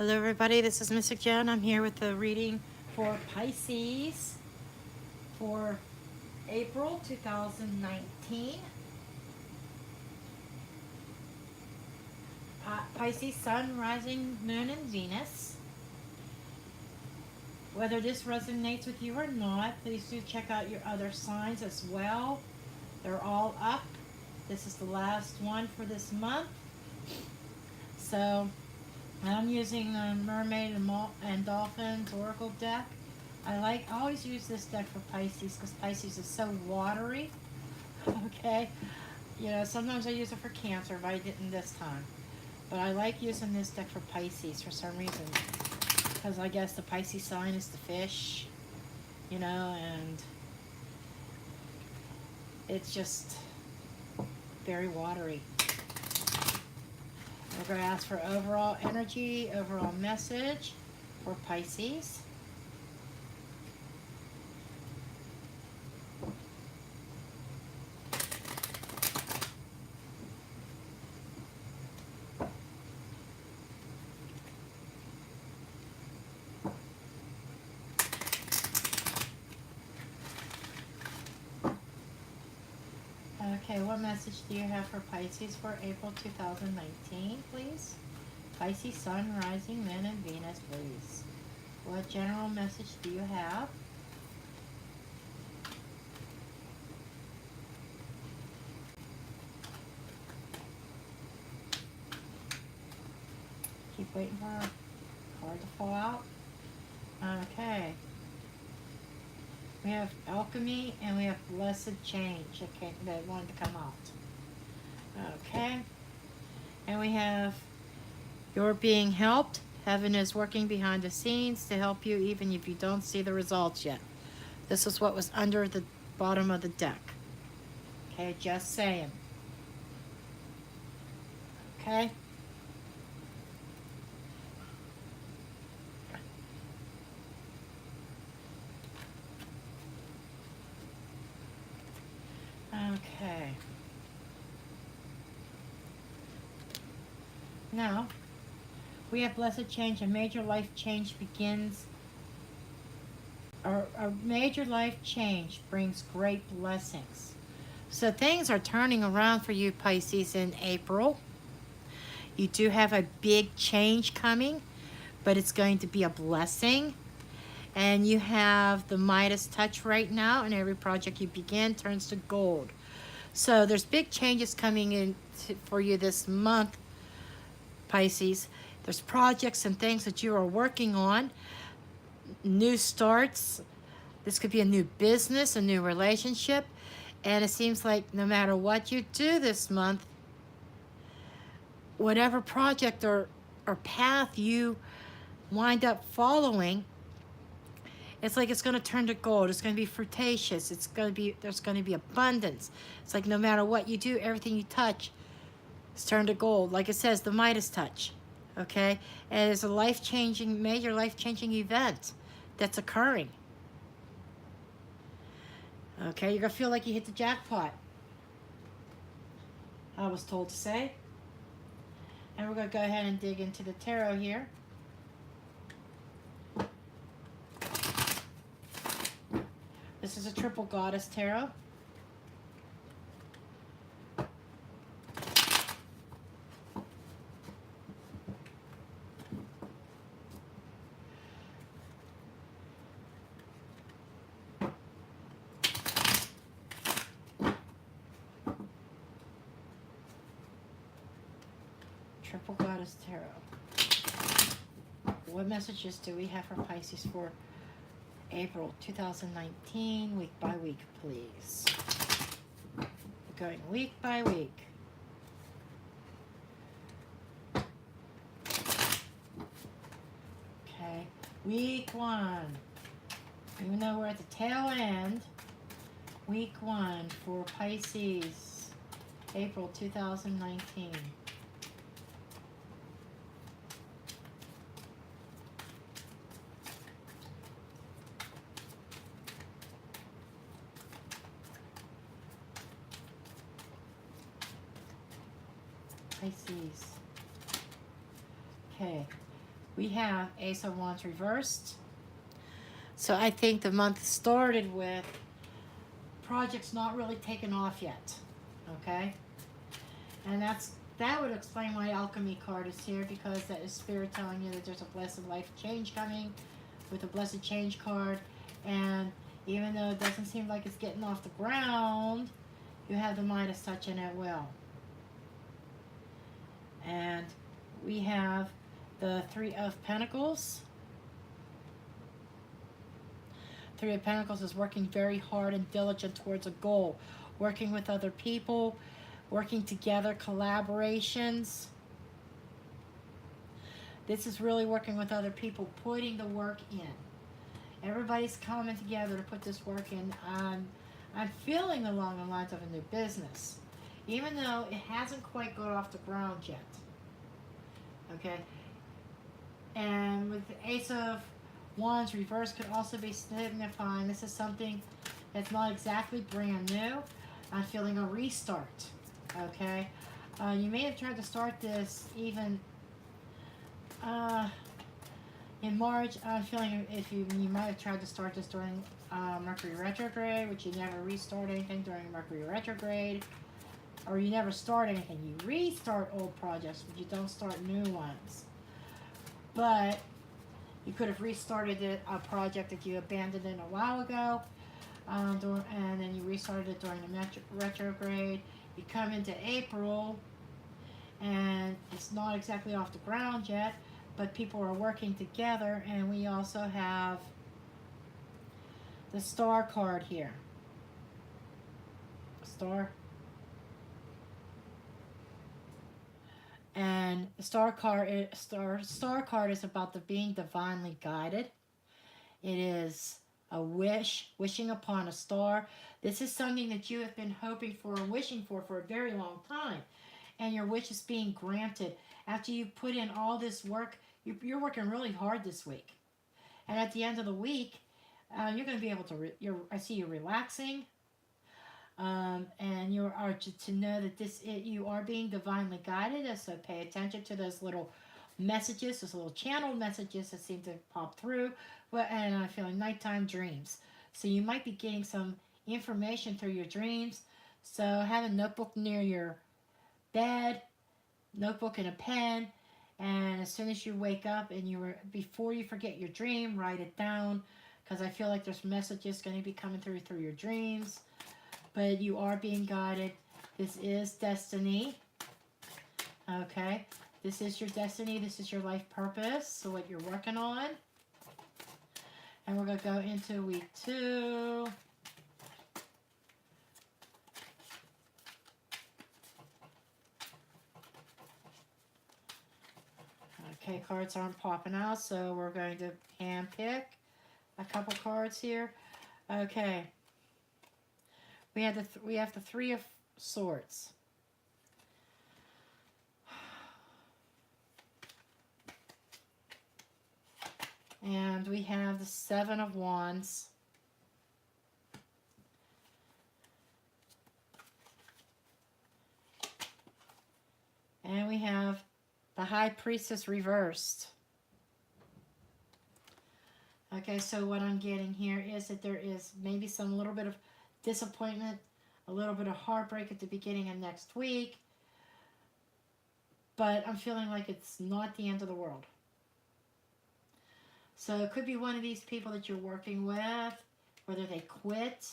Hello everybody, this is Mystic Joan. I'm here with the reading for Pisces for April 2019. Pisces, Sun, Rising, Moon, and Venus. Whether this resonates with you or not, please do check out your other signs as well. They're all up. This is the last one for this month. So I'm using the Mermaid and Dolphins Oracle deck. I always use this deck for Pisces because Pisces is so watery. Okay, sometimes I use it for Cancer, but I didn't this time. But I like using this deck for Pisces for some reason, because I guess the Pisces sign is the fish, and it's just very watery. We're going to ask for overall energy, overall message for Pisces. Okay, what message do you have for Pisces for April 2019, please? Pisces, Sun, Rising, Moon, and Venus, please. What general message do you have? Keep waiting for a card to fall out. Okay. We have alchemy and we have blessed change that wanted to come out. Okay. And we have you're being helped. Heaven is working behind the scenes to help you even if you don't see the results yet. This is what was under the bottom of the deck. Okay, just saying. Okay. Okay. Now, we have blessed change. A major life change begins. A major life change brings great blessings. So things are turning around for you, Pisces, in April. You do have a big change coming, but it's going to be a blessing. And you have the Midas touch right now, and every project you begin turns to gold. So there's big changes coming in for you this month, Pisces. There's projects and things that you are working on, new starts. This could be a new business, a new relationship. And it seems like no matter what you do this month, whatever project or path you wind up following, it's like it's going to turn to gold. It's going to be fruitatious. There's going to be abundance. It's like no matter what you do, everything you touch is turned to gold. Like it says, the Midas touch. Okay? And it's a major life-changing event that's occurring. Okay? You're going to feel like you hit the jackpot, I was told to say. And we're going to go ahead and dig into the tarot here. This is a triple goddess tarot. Triple goddess tarot. What messages do we have for Pisces for April 2019, week by week, please? We're going week by week. Okay, week 1. Even though we're at the tail end, week 1 for Pisces, April 2019. Pisces. Okay. We have Ace of Wands reversed. So I think the month started with projects not really taken off yet. Okay? And that would explain why Alchemy card is here, because that is Spirit telling you that there's a blessed life change coming with a blessed change card. And even though it doesn't seem like it's getting off the ground, you have the Midas touch in it will. And we have the Three of Pentacles. Three of Pentacles is working very hard and diligent towards a goal, working with other people, working together, collaborations. This is really working with other people, putting the work in. Everybody's coming together to put this work in. I'm feeling along the lines of a new business, even though it hasn't quite got off the ground yet. Okay? And with the Ace of Wands reverse could also be signifying this is something that's not exactly brand new. I'm feeling a restart. Okay? You may have tried to start this even in March. I'm feeling if you might have tried to start this during Mercury retrograde, which you never restart anything during Mercury retrograde. Or you never start anything. You restart old projects, but you don't start new ones. But you could have restarted a project that you abandoned a while ago, and then you restarted it during the retrograde. You come into April, and it's not exactly off the ground yet, but people are working together, and we also have the Star card here. Star. And the star card is about the being divinely guided. It is a wishing upon a star. This is something that you have been hoping for and wishing for a very long time. And your wish is being granted. After you put in all this work, you're working really hard this week. And at the end of the week, you're going to be able to, I see you relaxing. And you are to know that you are being divinely guided, so pay attention to those little messages, those little channel messages that seem to pop through. And I'm feeling nighttime dreams, so you might be getting some information through your dreams. So have a notebook near your bed, notebook and a pen, and as soon as you wake up and before you forget your dream, write it down, because I feel like there's messages going to be coming through your dreams. But you are being guided. This is destiny. Okay? This is your destiny. This is your life purpose. So what you're working on. And we're going to go into week 2. Okay, cards aren't popping out, so we're going to hand pick a couple cards here. Okay. We have the Three of Swords. And we have the Seven of Wands. And we have the High Priestess reversed. Okay, so what I'm getting here is that there is maybe some little bit of disappointment, a little bit of heartbreak at the beginning of next week, but I'm feeling like it's not the end of the world. So it could be one of these people that you're working with, whether they quit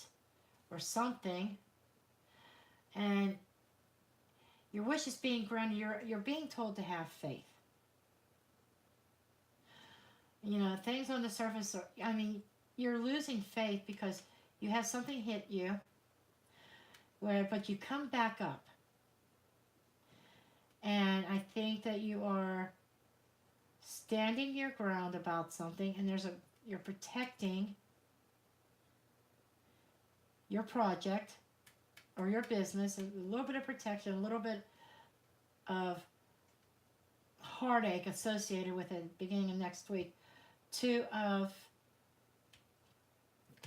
or something, and your wish is being granted. You're being told to have faith. You know, things on the surface are, I mean, you're losing faith because you have something hit you, but you come back up. And I think that you are standing your ground about something, and you're protecting your project or your business, a little bit of protection, a little bit of heartache associated with it beginning of next week.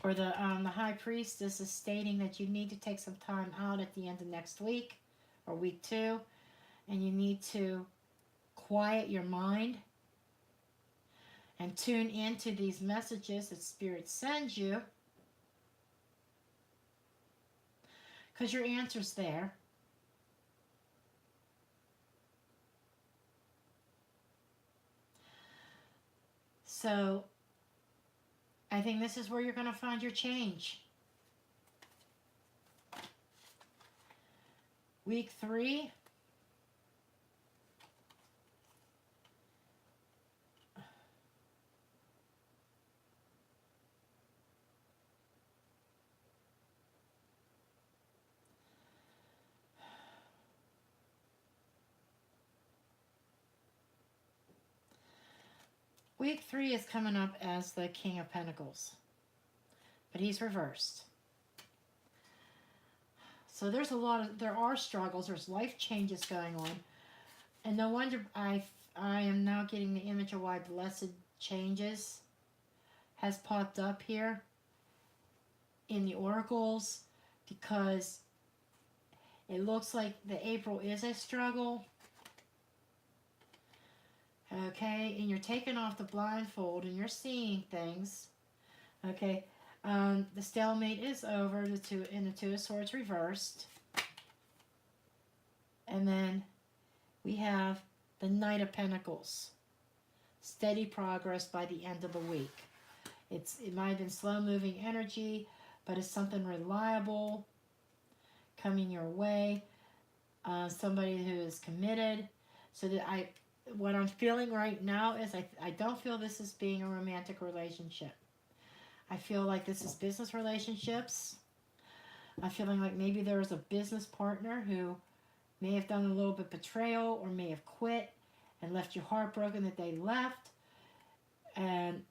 The High Priestess is stating that you need to take some time out at the end of next week or week 2, and you need to quiet your mind and tune into these messages that Spirit sends you, because your answer's there. So I think this is where you're going to find your change. Week 3. Week 3 is coming up as the King of Pentacles, but he's reversed. So there are struggles, there's life changes going on, and no wonder I am now getting the image of why blessed changes has popped up here in the oracles, because it looks like the April is a struggle. Okay, and you're taking off the blindfold and you're seeing things. Okay, the stalemate is over. The Two of Swords reversed, and then we have the Knight of Pentacles. Steady progress by the end of the week. It might have been slow-moving energy, but it's something reliable coming your way. Somebody who is committed. So that what I'm feeling right now is I don't feel this as being a romantic relationship. I feel like this is business relationships. I'm feeling like maybe there was a business partner who may have done a little bit of betrayal or may have quit and left you heartbroken that they left, and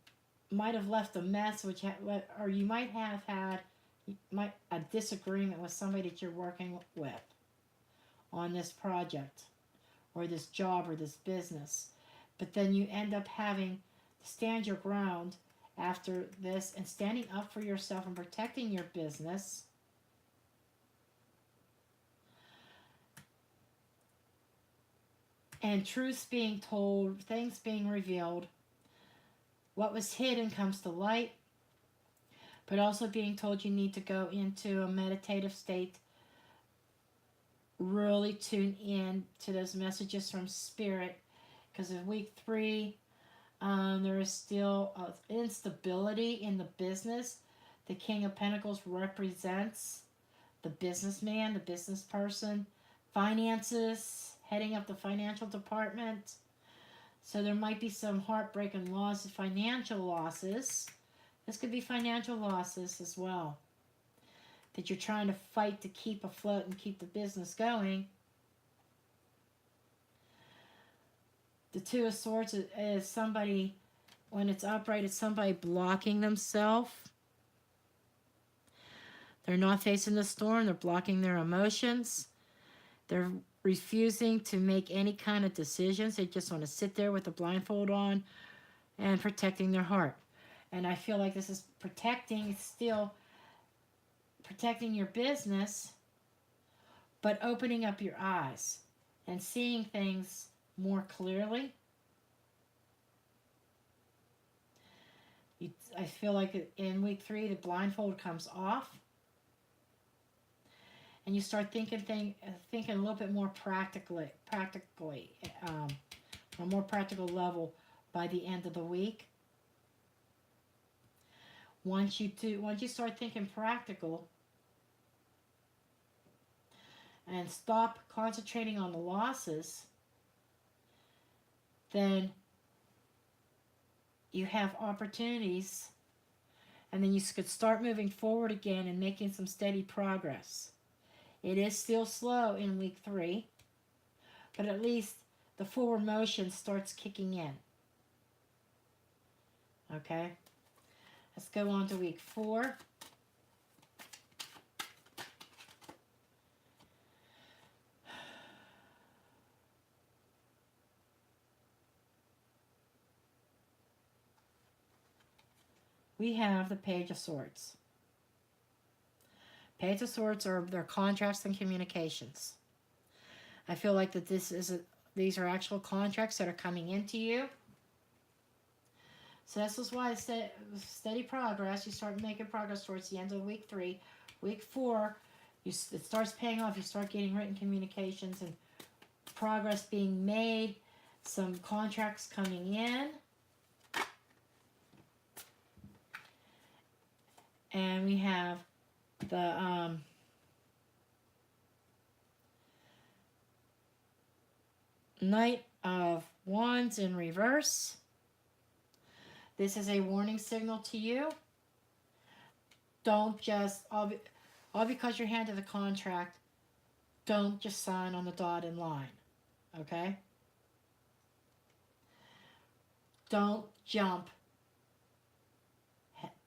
might have left a mess, or you might have had a disagreement with somebody that you're working with on this project or this job or this business. But then you end up having to stand your ground after this and standing up for yourself and protecting your business. And truths being told, things being revealed. What was hidden comes to light. But also being told you need to go into a meditative state. Really tune in to those messages from Spirit. Because in week 3, there is still instability in the business. The King of Pentacles represents the businessman, the business person, finances, heading up the financial department. So there might be some heartbreak and loss, financial losses. This could be financial losses as well, that you're trying to fight to keep afloat and keep the business going. The Two of Swords is somebody, when it's upright, it's somebody blocking themselves. They're not facing the storm. They're blocking their emotions. They're refusing to make any kind of decisions. They just want to sit there with the blindfold on and protecting their heart. And I feel like this is still protecting your business, but opening up your eyes and seeing things more clearly. I feel like in week 3, the blindfold comes off. And you start thinking a little bit more practically, on a more practical level by the end of the week. Once you start thinking practical and stop concentrating on the losses, then you have opportunities, and then you could start moving forward again and making some steady progress. It is still slow in week 3, but at least the forward motion starts kicking in. Okay? Let's go on to week 4. We have the Page of Swords. Page of Swords are their contracts and communications. I feel like that these are actual contracts that are coming into you. So this is why steady progress. You start making progress towards the end of week 3. Week 4, it starts paying off. You start getting written communications and progress being made. Some contracts coming in. And we have the Knight of Wands in reverse. This is a warning signal to you. Don't just, all because you're handed a contract, don't just sign on the dotted line, okay? Don't jump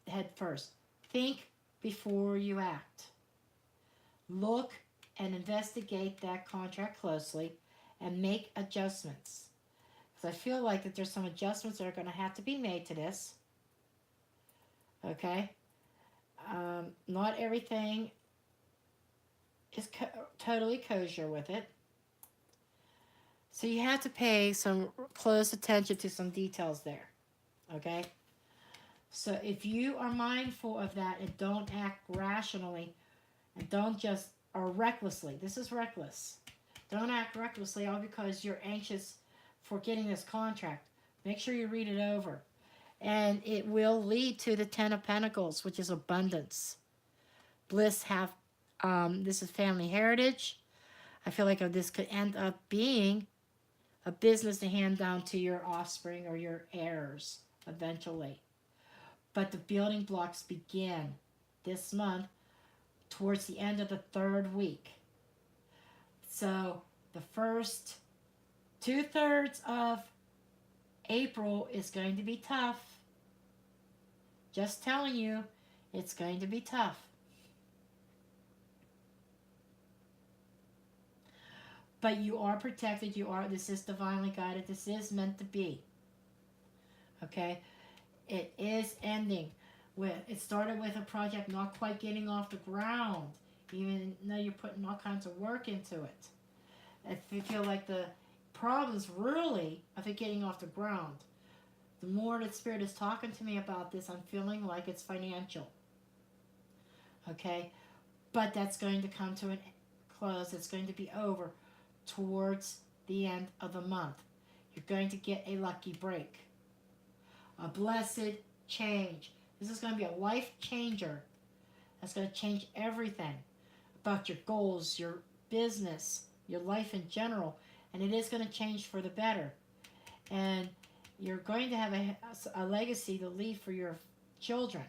head first. Think before you act. Look and investigate that contract closely and make adjustments. Because I feel like that there's some adjustments that are going to have to be made to this. Okay? Not everything is totally kosher with it. So you have to pay some close attention to some details there. Okay? So if you are mindful of that and don't act rationally and don't just, or recklessly, this is reckless. Don't act recklessly all because you're anxious for getting this contract. Make sure you read it over. And it will lead to the Ten of Pentacles, which is abundance. Bliss this is family heritage. I feel like this could end up being a business to hand down to your offspring or your heirs eventually. But the building blocks begin this month towards the end of the 3rd week. So the first 2/3 of April is going to be tough. Just telling you, it's going to be tough. But you are protected. This is divinely guided. This is meant to be. Okay? It is ending. It started with a project not quite getting off the ground, even though you're putting all kinds of work into it. I feel like the problems really of it getting off the ground. The more that Spirit is talking to me about this, I'm feeling like it's financial. Okay? But that's going to come to a close. It's going to be over towards the end of the month. You're going to get a lucky break. A blessed change. This is going to be a life changer. That's going to change everything about your goals, your business, your life in general. And it is going to change for the better. And you're going to have a legacy to leave for your children.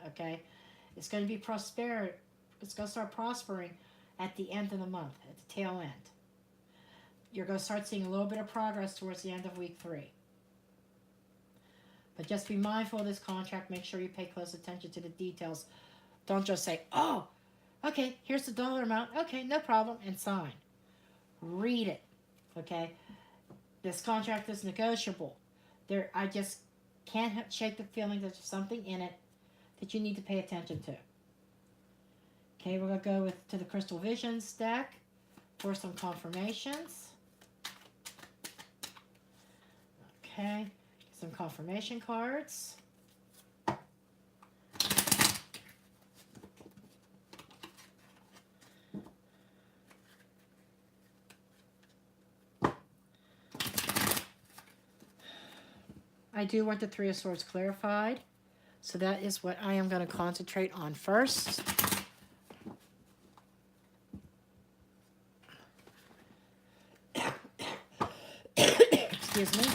Okay? It's going to be prosperity. It's going to start prospering at the end of the month, at the tail end. You're going to start seeing a little bit of progress towards the end of week 3. But just be mindful of this contract. Make sure you pay close attention to the details. Don't just say, oh, okay, here's the dollar amount. Okay, no problem, and sign. Read it, okay? This contract is negotiable. I just can't shake the feeling that there's something in it that you need to pay attention to. Okay, we're going to go to the Crystal Visions deck for some confirmations. Okay, some confirmation cards. I do want the Three of Swords clarified, so that is what I am going to concentrate on first. Excuse me.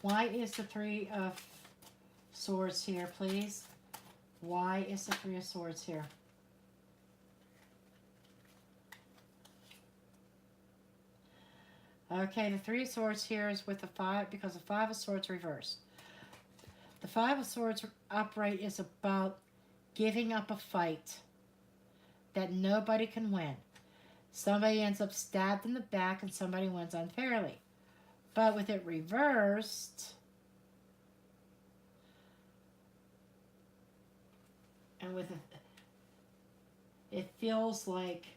Why is the Three of Swords here, please? Why is the Three of Swords here? Okay, the Three of Swords here is with the 5, because the Five of Swords reversed. The Five of Swords upright is about giving up a fight that nobody can win. Somebody ends up stabbed in the back and somebody wins unfairly. But with it reversed, and with it feels like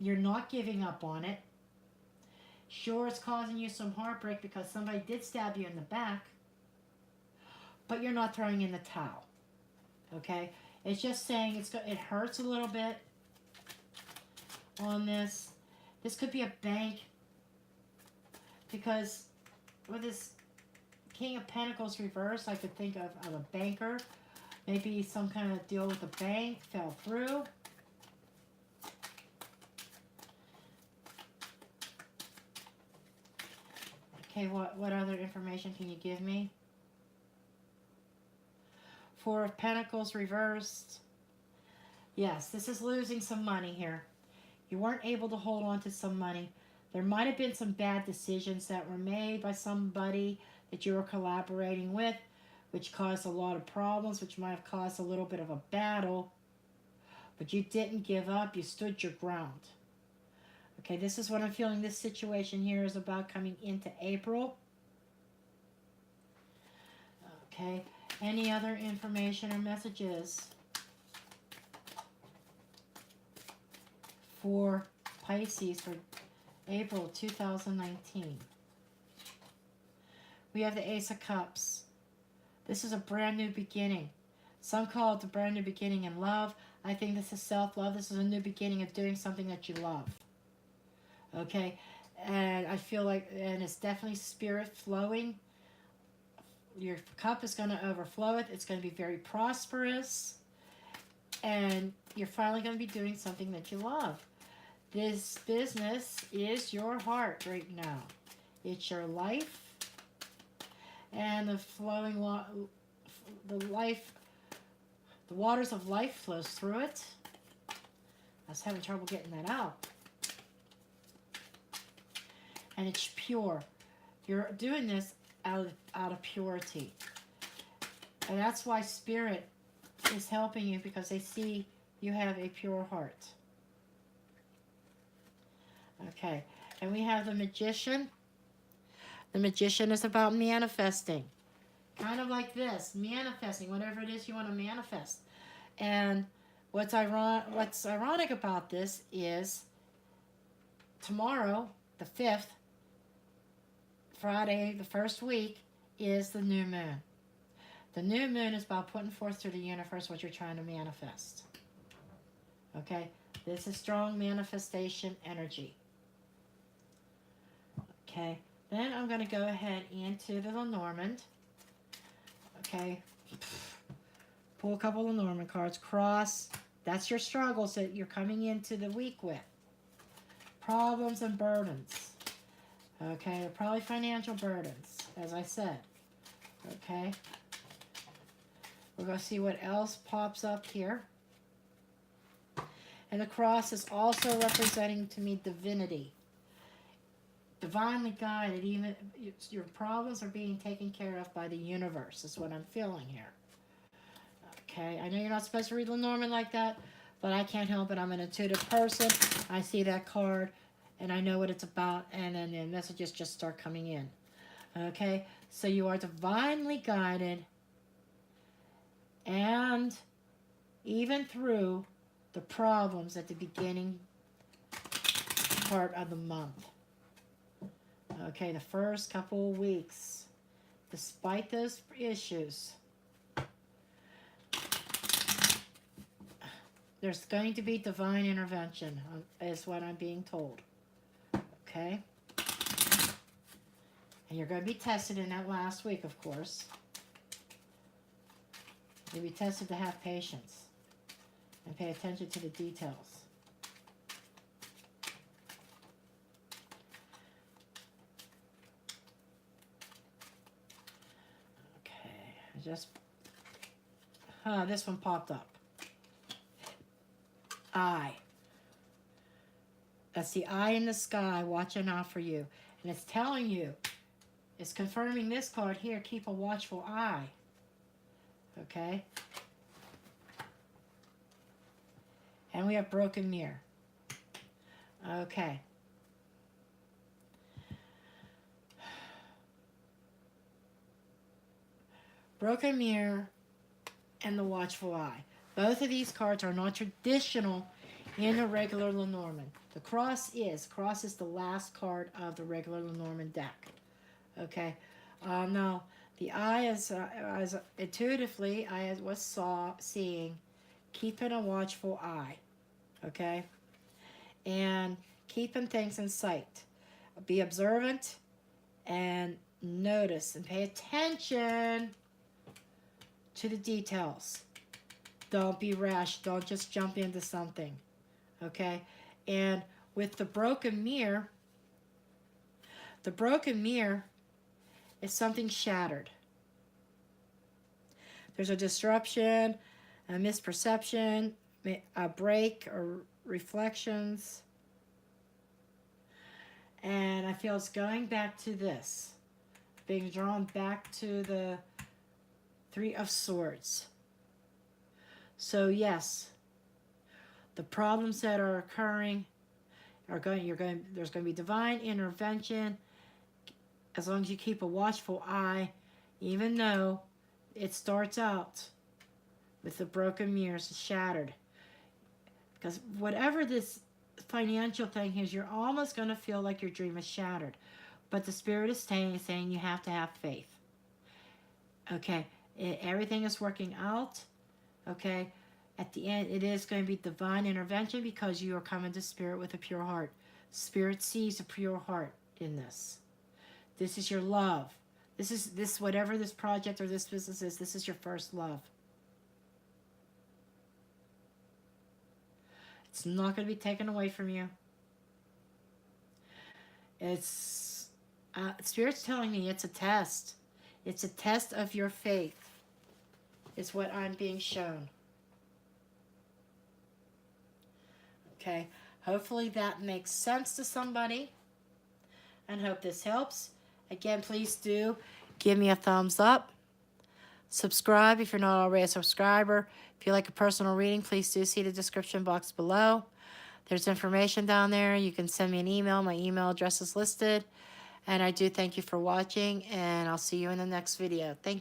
you're not giving up on it. Sure, it's causing you some heartbreak because somebody did stab you in the back, but you're not throwing in the towel. Okay? It's just saying it hurts a little bit on this. This could be a bank, because with this King of Pentacles reversed, I could think of a banker. Maybe some kind of deal with a bank fell through. Okay, what other information can you give me? Four of Pentacles reversed. Yes, this is losing some money here. You weren't able to hold on to some money. There might have been some bad decisions that were made by somebody that you were collaborating with, which caused a lot of problems, which might have caused a little bit of a battle. But you didn't give up. You stood your ground. Okay, this is what I'm feeling. This situation here is about coming into April. Okay, any other information or messages for Pisces for April 2019? We have the Ace of Cups. This is a brand new beginning. Some call it the brand new beginning in love. I think this is self-love. This is a new beginning of doing something that you love. Okay, and I feel like, and it's definitely spirit flowing. Your cup is going to overflow it. It's going to be very prosperous, and you're finally going to be doing something that you love. This business is your heart right now. It's your life, and the flowing the waters of life flows through it. I was having trouble getting that out. And it's pure. You're doing this out of purity. And that's why Spirit is helping you, because they see you have a pure heart. Okay, and we have the Magician. The Magician is about manifesting. Kind of like this, manifesting, whatever it is you want to manifest. And what's ironic about this is tomorrow, the 5th, Friday, the first week, is the new moon. The new moon is about putting forth to the universe what you're trying to manifest. Okay? This is strong manifestation energy. Okay? Then I'm going to go ahead into the Lenormand. Okay? Pull a couple of Lenormand cards. Cross. That's your struggles that you're coming into the week with. Problems and burdens. Okay, they're probably financial burdens, as I said. Okay. We're going to see what else pops up here. And the cross is also representing to me divinity. Divinely guided. Even your problems are being taken care of by the universe, is what I'm feeling here. Okay, I know you're not supposed to read Lenormand like that, but I can't help it. I'm an intuitive person. I see that card, and I know what it's about, and then the messages just start coming in. Okay, so you are divinely guided, and even through the problems at the beginning part of the month. Okay, the first couple of weeks, despite those issues, there's going to be divine intervention, is what I'm being told. Okay? And you're going to be tested in that last week, of course. You'll be tested to have patience and pay attention to the details. Okay, this one popped up. Eye. That's the eye in the sky watching out for you. And it's telling you, it's confirming this card here, keep a watchful eye. Okay? And we have broken mirror. Okay. Broken mirror and the watchful eye. Both of these cards are not traditional in a regular Lenormand. The cross is the last card of the regular Lenormand deck. Okay. Now the eye is as intuitively I was seeing, keeping a watchful eye. Okay, and keeping things in sight. Be observant and notice and pay attention to the details. Don't be rash. Don't just jump into something. Okay? And with the broken mirror is something shattered. There's a disruption, a misperception, a break, or reflections. And I feel it's going back to this. Being drawn back to the Three of Swords. So yes, the problems that are occurring there's going to be divine intervention as long as you keep a watchful eye, even though it starts out with the broken mirrors shattered. Because whatever this financial thing is, you're almost going to feel like your dream is shattered. But the Spirit is saying you have to have faith. Okay, everything is working out. Okay, at the end, it is going to be divine intervention because you are coming to Spirit with a pure heart. Spirit sees a pure heart in this. This is your love. This whatever this project or this business is, this is your first love. It's not going to be taken away from you. It's Spirit's telling me it's a test. It's a test of your faith. Is what I'm being shown. Okay. Hopefully that makes sense to somebody. And hope this helps. Again, please do give me a thumbs up. Subscribe if you're not already a subscriber. If you like a personal reading, please do see the description box below. There's information down there. You can send me an email. My email address is listed. And I do thank you for watching, and I'll see you in the next video. Thank you.